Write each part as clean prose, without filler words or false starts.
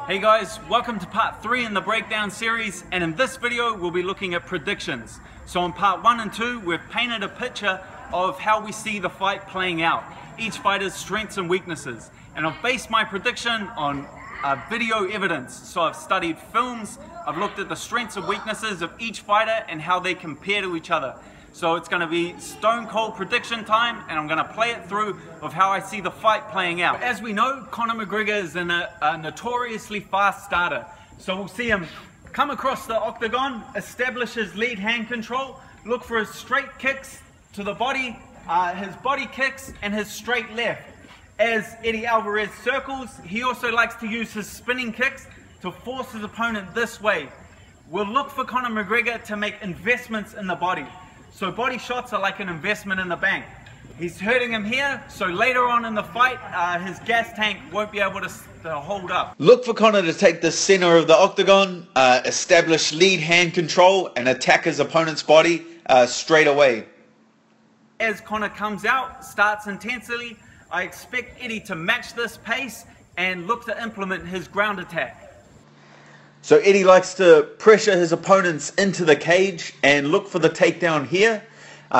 Hey guys, welcome to part 3 in the breakdown series, and in this video we'll be looking at predictions. So in part 1 and 2 we've painted a picture of how we see the fight playing out, each fighter's strengths and weaknesses, and I've based my prediction on video evidence. So I've studied films, I've looked at the strengths and weaknesses of each fighter and how they compare to each other. So it's going to be stone cold prediction time, and I'm going to play it through of how I see the fight playing out. As we know, Conor McGregor is a notoriously fast starter. So we'll see him come across the octagon, establish his lead hand control, look for his straight kicks to the body, his body kicks, and his straight left. As Eddie Alvarez circles, he also likes to use his spinning kicks to force his opponent this way. We'll look for Conor McGregor to make investments in the body. So body shots are like an investment in the bank. He's hurting him here, so later on in the fight, his gas tank won't be able to hold up. Look for Conor to take the center of the octagon, establish lead hand control, and attack his opponent's body straight away. As Conor comes out, starts intensely, I expect Eddie to match this pace and look to implement his ground attack. So Eddie likes to pressure his opponents into the cage and look for the takedown here.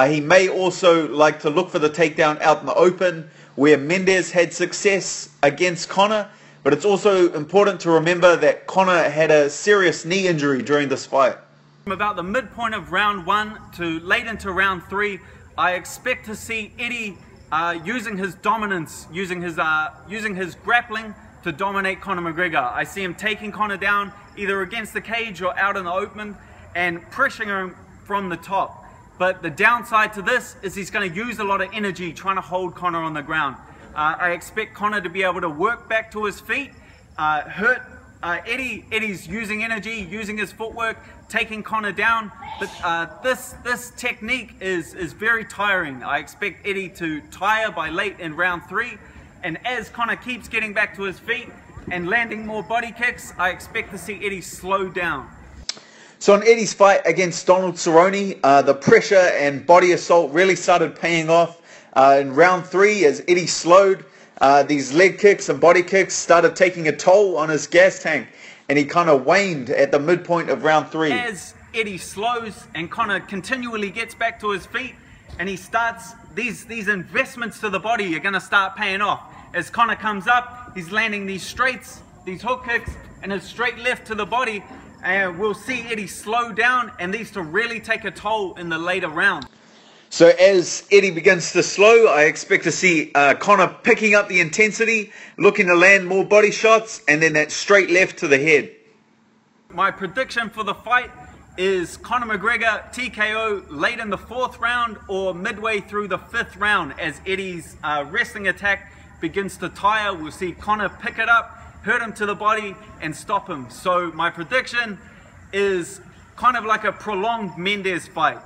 He may also like to look for the takedown out in the open where Mendes had success against Conor, but it's also important to remember that Conor had a serious knee injury during this fight. From about the midpoint of round 1 to late into round 3, I expect to see Eddie using his dominance, using his grappling to dominate Conor McGregor. I see him taking Conor down either against the cage or out in the open and pressuring him from the top. But the downside to this is he's going to use a lot of energy trying to hold Conor on the ground. I expect Conor to be able to work back to his feet, hurt Eddie's using energy, using his footwork, taking Conor down. But this technique is very tiring. I expect Eddie to tire by late in round 3. And as Conor keeps getting back to his feet and landing more body kicks, I expect to see Eddie slow down. So in Eddie's fight against Donald Cerrone, the pressure and body assault really started paying off. In round 3, as Eddie slowed, these leg kicks and body kicks started taking a toll on his gas tank, and he kind of waned at the midpoint of round 3. As Eddie slows and Conor continually gets back to his feet, and he starts, these investments to the body are going to start paying off. As Conor comes up, he's landing these straights, these hook kicks, and his straight left to the body, and we'll see Eddie slow down and these to really take a toll in the later round. So as Eddie begins to slow, I expect to see Conor picking up the intensity, looking to land more body shots, and then that straight left to the head. My prediction for the fight is Conor McGregor TKO late in the 4th round or midway through the 5th round. As Eddie's wrestling attack begins to tire, we'll see Conor pick it up, hurt him to the body, and stop him. So my prediction is kind of like a prolonged Mendes fight.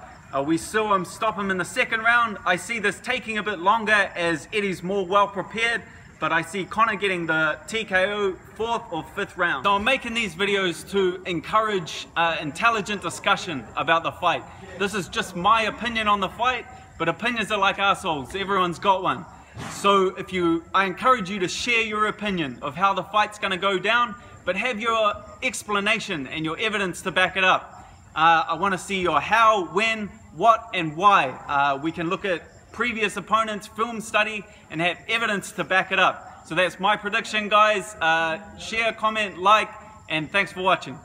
We saw him stop him in the 2nd round. I see this taking a bit longer as Eddie's more well prepared, but I see Conor getting the TKO 4th or 5th round. So I'm making these videos to encourage intelligent discussion about the fight. This is just my opinion on the fight, but opinions are like assholes. Everyone's got one. So I encourage you to share your opinion of how the fight's going to go down, but have your explanation and your evidence to back it up. I want to see your how, when, what, and why. We can look at previous opponents, film study, and have evidence to back it up. So that's my prediction, guys. Share, comment, like, and thanks for watching.